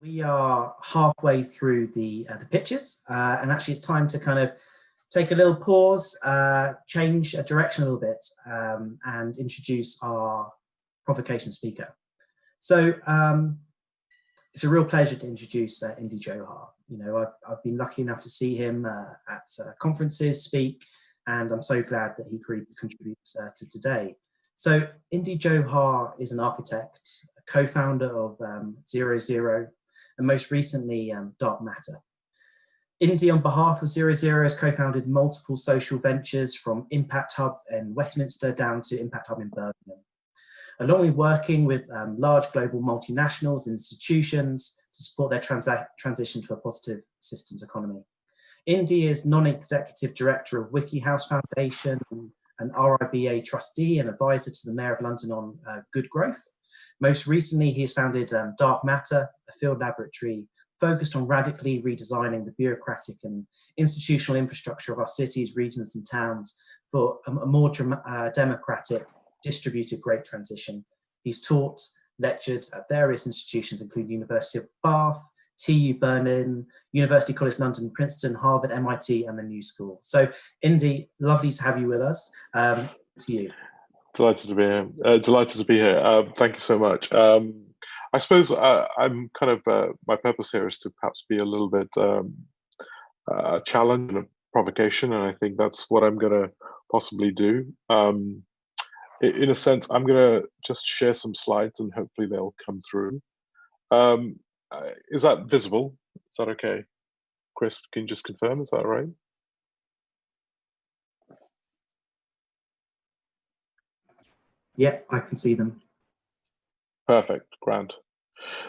We are halfway through the pitches, and actually it's time to kind of take a little pause, change a direction a little bit, and introduce our Provocation speaker. So it's a real pleasure to introduce Indy Johar. You know, I've been lucky enough to see him at conferences, speak, and I'm so glad that he contributes to today. So Indy Johar is an architect, a co-founder of 00, and most recently Dark Matter. Indy, on behalf of 00, has co-founded multiple social ventures from Impact Hub in Westminster down to Impact Hub in Birmingham, along with working with large global multinationals and institutions to support their transition to a positive systems economy. Indy is non-executive director of WikiHouse Foundation, an RIBA trustee and advisor to the Mayor of London on good growth. Most recently, he has founded Dark Matter, a field laboratory focused on radically redesigning the bureaucratic and institutional infrastructure of our cities, regions, and towns for a more democratic, distributed great transition. He's taught, lectured at various institutions, including University of Bath, TU Berlin, University College London, Princeton, Harvard, MIT, and the New School. So, Indy, lovely to have you with us. To you. Delighted to be here. Thank you so much. I suppose I'm kind of my purpose here is to perhaps be a little bit challenge and a provocation, and I think that's what I'm going to possibly do. In a sense, I'm going to just share some slides, and hopefully they'll come through. Is that visible? Is that okay? Chris, can you just confirm? Is that all right? Yeah, I can see them. Perfect, grand.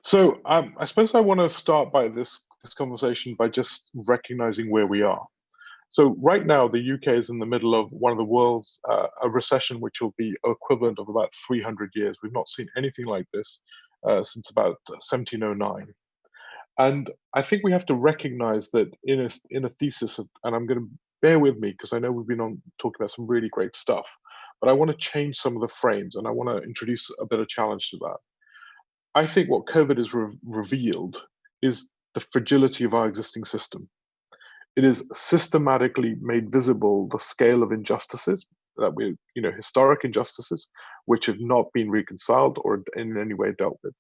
So I suppose I want to start by this conversation by just recognizing where we are. So right now, the UK is in the middle of one of the world's, a recession which will be equivalent of about 300 years. We've not seen anything like this since about 1709. And I think we have to recognize that in a thesis, and I'm going to bear with me because I know we've been talking about some really great stuff, but I want to change some of the frames and I want to introduce a bit of challenge to that. I think what COVID has revealed is the fragility of our existing system. It has systematically made visible the scale of injustices that historic injustices, which have not been reconciled or in any way dealt with.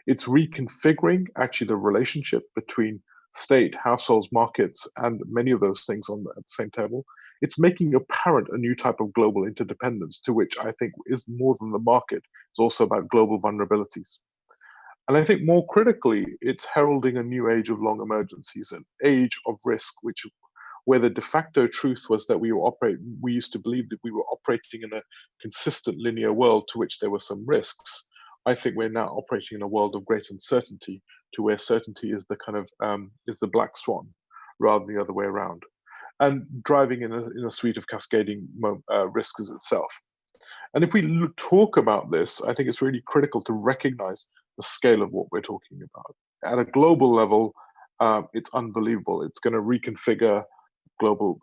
It's reconfiguring actually the relationship between state, households, markets, and many of those things at the same table. It's making apparent a new type of global interdependence, to which I think is more than the market. It's also about global vulnerabilities. And I think more critically, it's heralding a new age of long emergencies, an age of risk, where the de facto truth was that we used to believe that we were operating in a consistent linear world to which there were some risks. I think we're now operating in a world of great uncertainty, to where certainty is the kind of is the black swan rather than the other way around, and driving in a suite of cascading risks itself. And if we talk about this, I think it's really critical to recognize the scale of what we're talking about. At a global level, it's unbelievable. It's going to reconfigure global,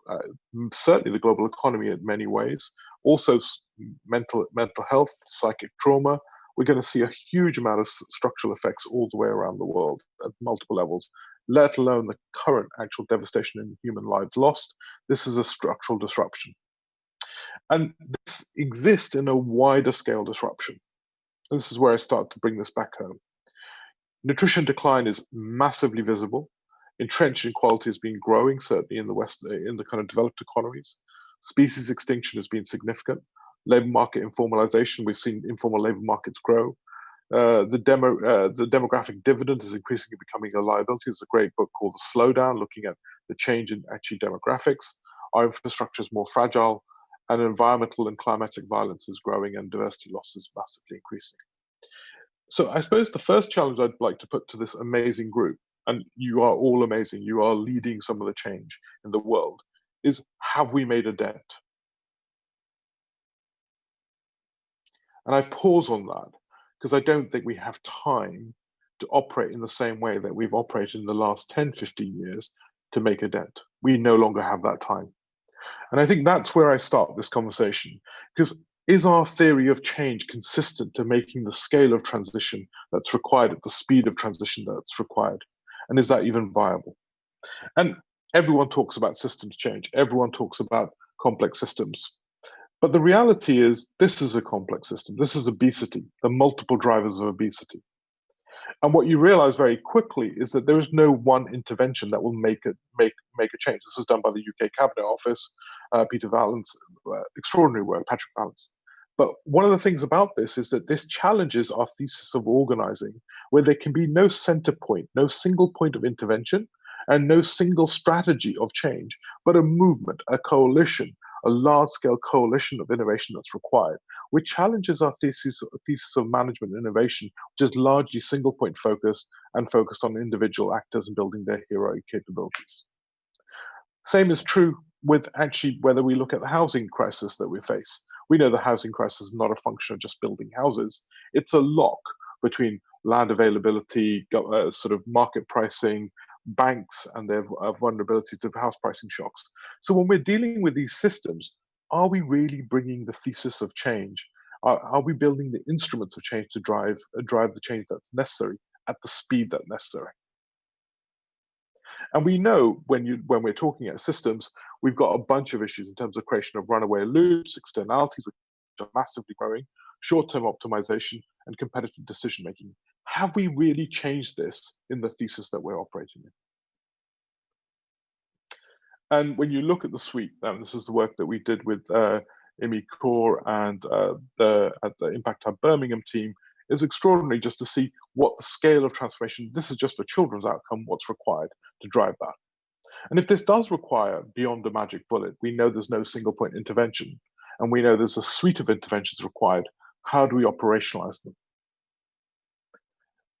certainly the global economy in many ways. Also, mental health, psychic trauma. We're going to see a huge amount of structural effects all the way around the world at multiple levels, let alone the current actual devastation in human lives lost. This is a structural disruption. And this exists in a wider scale disruption. And this is where I start to bring this back home. Nutrition decline is massively visible. Entrenched inequality has been growing, certainly in the West, in the kind of developed economies. Species extinction has been significant. Labor market informalization, we've seen informal labor markets grow. The demographic dividend is increasingly becoming a liability. There's a great book called The Slowdown, looking at the change in actually demographics. Our infrastructure is more fragile, and environmental and climatic violence is growing, and diversity loss is massively increasing. So I suppose the first challenge I'd like to put to this amazing group, and you are all amazing, you are leading some of the change in the world, is have we made a dent? And I pause on that because I don't think we have time to operate in the same way that we've operated in the last 10, 15 years to make a dent. We no longer have that time. And I think that's where I start this conversation, because Is our theory of change consistent to making the scale of transition that's required at the speed of transition that's required? And is that even viable? And everyone talks about systems change. Everyone talks about complex systems. But the reality is this is a complex system. This is obesity, the multiple drivers of obesity. And what you realize very quickly is that there is no one intervention that will make a change. This is done by the UK Cabinet Office, Peter Vallance, extraordinary work, Patrick Vallance. But one of the things about this is that this challenges our thesis of organizing, where there can be no center point, no single point of intervention, and no single strategy of change, but a movement, a coalition, a large-scale coalition of innovation that's required, which challenges our thesis of management innovation, which is largely single-point focused and focused on individual actors and building their heroic capabilities. Same is true with actually whether we look at the housing crisis that we face. We know the housing crisis is not a function of just building houses. It's a lock between land availability, sort of market pricing, banks and their vulnerability to house pricing shocks. So when we're dealing with these systems, are we really bringing the thesis of change? Are we building the instruments of change to drive the change that's necessary at the speed that's necessary? And we know when we're talking at systems, we've got a bunch of issues in terms of creation of runaway loops, externalities, which are massively growing, short-term optimization, and competitive decision-making. Have we really changed this in the thesis that we're operating in? And when you look at the suite, and this is the work that we did with Imi Kaur and the Impact Hub Birmingham team, is extraordinary just to see what the scale of transformation, this is just a children's outcome, what's required to drive that. And if this does require beyond a magic bullet, we know there's no single point intervention, and we know there's a suite of interventions required. How do we operationalize them?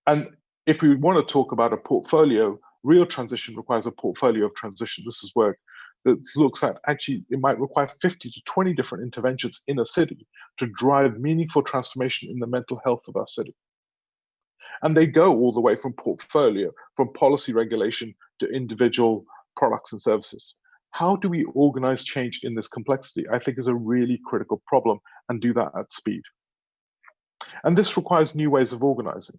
And if we want to talk about a portfolio, real transition requires a portfolio of transition. This is work that looks at actually it might require 50 to 20 different interventions in a city to drive meaningful transformation in the mental health of our city. And they go all the way from portfolio, from policy regulation to individual products and services. How do we organize change in this complexity? I think is a really critical problem, and do that at speed. And this requires new ways of organizing.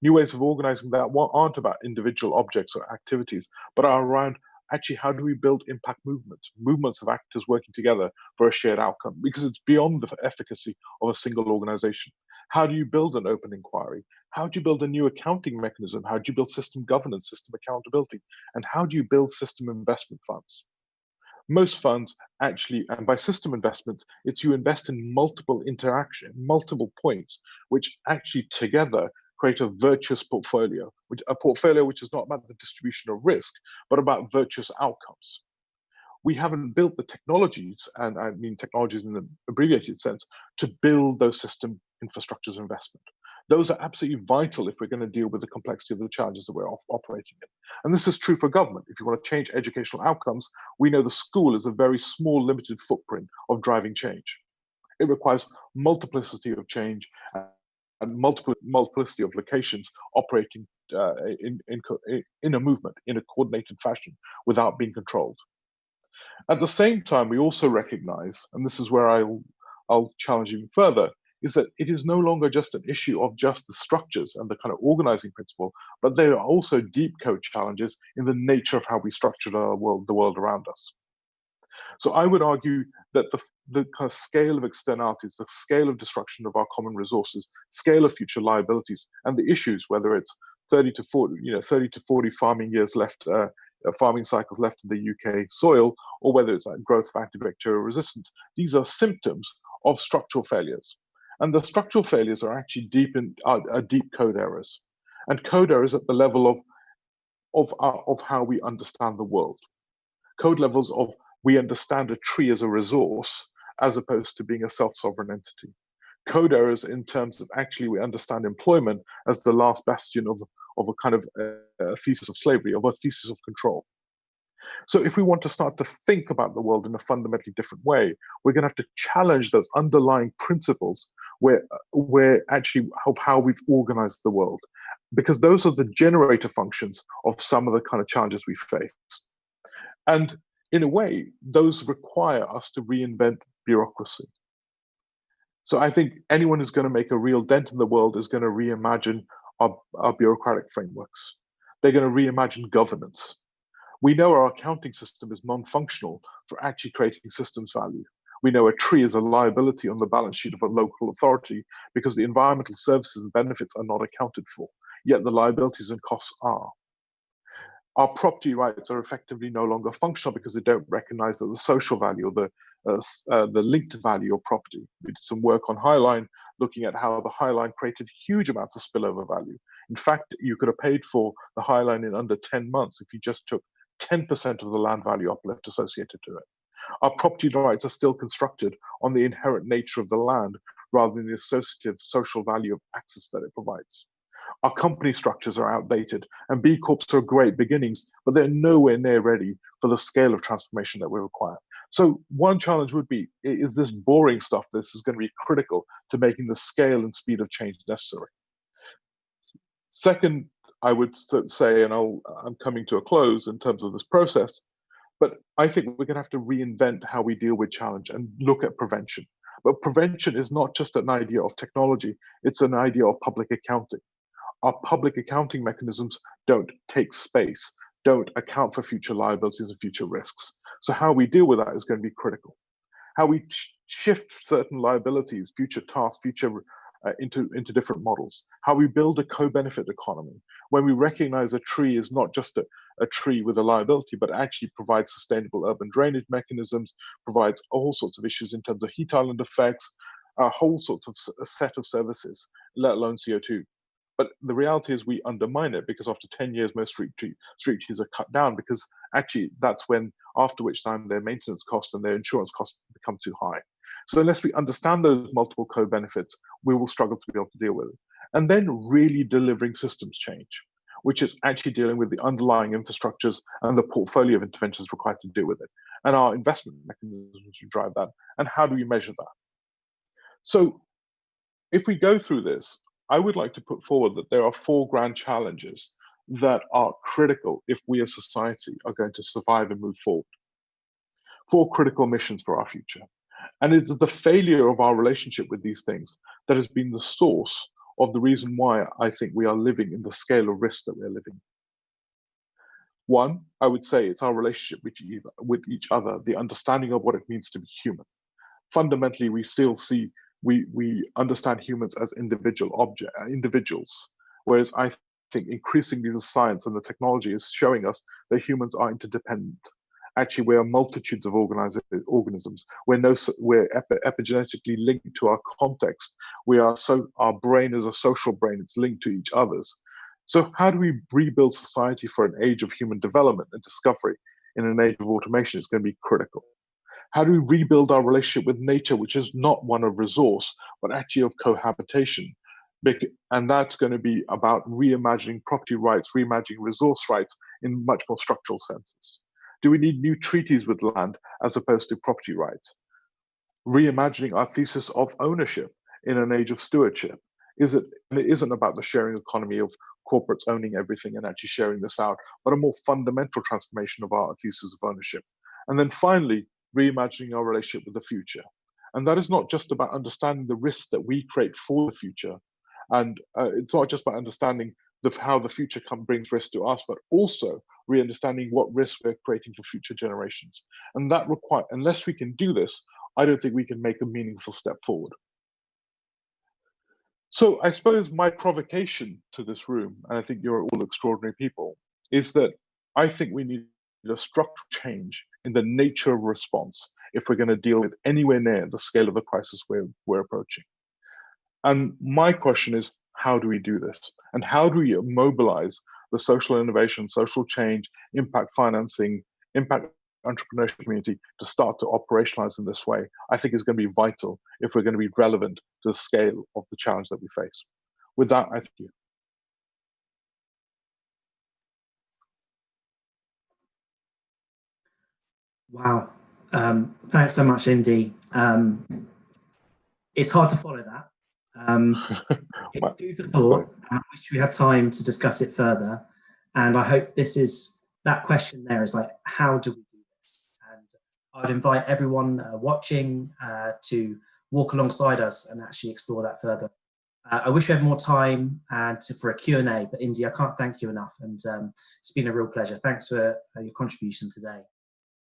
New ways of organizing that aren't about individual objects or activities, but are around actually how do we build impact movements of actors working together for a shared outcome, because it's beyond the efficacy of a single organization. How do you build an open inquiry? How do you build a new accounting mechanism? How do you build system governance, system accountability? And how do you build system investment funds? Most funds actually, and by system investments, it's you invest in multiple multiple points, which actually together create a virtuous portfolio, a portfolio which is not about the distribution of risk, but about virtuous outcomes. We haven't built the technologies, and I mean technologies in the abbreviated sense, to build those system infrastructures of investment. Those are absolutely vital if we're going to deal with the complexity of the challenges that we're operating in. And this is true for government. If you want to change educational outcomes, we know the school is a very small, limited footprint of driving change. It requires multiplicity of change and multiplicity of locations operating in a movement, in a coordinated fashion, without being controlled. At the same time, we also recognize, and this is where I'll challenge you further, is that it is no longer just an issue of just the structures and the kind of organizing principle, but there are also deep code challenges in the nature of how we structure the world around us. So I would argue that the kind of scale of externalities, the scale of destruction of our common resources, scale of future liabilities, and the issues, whether it's 30 to 40 farming years left, farming cycles left in the UK soil, or whether it's like growth of antibacterial resistance, these are symptoms of structural failures. And the structural failures are actually deep code errors, and code errors at the level of how we understand the world. Code levels of we understand a tree as a resource as opposed to being a self-sovereign entity. Code errors in terms of actually we understand employment as the last bastion of a kind of a thesis of slavery, of a thesis of control. So if we want to start to think about the world in a fundamentally different way, we're going to have to challenge those underlying principles where actually of how we've organized the world, because those are the generator functions of some of the kind of challenges we face. And in a way, those require us to reinvent bureaucracy. So I think anyone who's going to make a real dent in the world is going to reimagine our bureaucratic frameworks. They're going to reimagine governance. We know our accounting system is non-functional for actually creating systems value. We know a tree is a liability on the balance sheet of a local authority because the environmental services and benefits are not accounted for, yet the liabilities and costs are. Our property rights are effectively no longer functional because they don't recognize that the social value or the linked value of property. We did some work on Highline, looking at how the Highline created huge amounts of spillover value. In fact, you could have paid for the Highline in under 10 months if you just took 10% of the land value uplift associated to it. Our property rights are still constructed on the inherent nature of the land rather than the associative social value of access that it provides. Our company structures are outdated, and B Corps are great beginnings, but they're nowhere near ready for the scale of transformation that we require. So one challenge would be, is this boring stuff this is going to be critical to making the scale and speed of change necessary? Second, I would say, and I'm coming to a close in terms of this process, but I think we're going to have to reinvent how we deal with challenge and look at prevention. But prevention is not just an idea of technology, it's an idea of public accounting. Our public accounting mechanisms don't take space, don't account for future liabilities and future risks. So how we deal with that is going to be critical. How we shift certain liabilities, future tasks, into different models. How we build a co-benefit economy, when we recognize a tree is not just a tree with a liability, but actually provides sustainable urban drainage mechanisms, provides all sorts of issues in terms of heat island effects, a whole sorts of a set of services, let alone CO2. But the reality is we undermine it because after 10 years, most street trees are cut down because actually that's when, after which time their maintenance costs and their insurance costs become too high. So unless we understand those multiple co-benefits, we will struggle to be able to deal with it. And then really delivering systems change, which is actually dealing with the underlying infrastructures and the portfolio of interventions required to deal with it, and our investment mechanisms to drive that. And how do we measure that? So if we go through this, I would like to put forward that there are 4 grand challenges that are critical if we as society are going to survive and move forward. 4 critical missions for our future. And it's the failure of our relationship with these things that has been the source of the reason why I think we are living in the scale of risk that we're living. 1, I would say it's our relationship with each other, the understanding of what it means to be human. Fundamentally, we still see we understand humans as individuals, whereas I think increasingly the science and the technology is showing us that humans are interdependent. Actually, we are multitudes of organisms. We're epigenetically linked to our context. Our brain is a social brain. It's linked to each other's. So how do we rebuild society for an age of human development and discovery in an age of automation is going to be critical. How do we rebuild our relationship with nature, which is not one of resource, but actually of cohabitation? And that's going to be about reimagining property rights, reimagining resource rights in much more structural senses. Do we need new treaties with land as opposed to property rights? Reimagining our thesis of ownership in an age of stewardship. And it isn't about the sharing economy of corporates owning everything and actually sharing this out, but a more fundamental transformation of our thesis of ownership. And then finally, reimagining our relationship with the future. And that is not just about understanding the risks that we create for the future. And it's not just about understanding how the future brings risk to us, but also re-understanding what risks we're creating for future generations. And that unless we can do this, I don't think we can make a meaningful step forward. So I suppose my provocation to this room, and I think you're all extraordinary people, is that I think we need a structural change in the nature of response if we're going to deal with anywhere near the scale of the crisis we're approaching. And my question is, how do we do this? And how do we mobilize the social innovation, social change, impact financing, impact entrepreneurship community to start to operationalize in this way? I think is going to be vital if we're going to be relevant to the scale of the challenge that we face. With that, I thank you. Wow. Thanks so much, Indy. It's hard to follow that. It's food for thought. I wish we had time to discuss it further. And I hope that question there is like, how do we do this? And I'd invite everyone watching to walk alongside us and actually explore that further. I wish we had more time for a Q&A, but Indy, I can't thank you enough, and it's been a real pleasure. Thanks for your contribution today.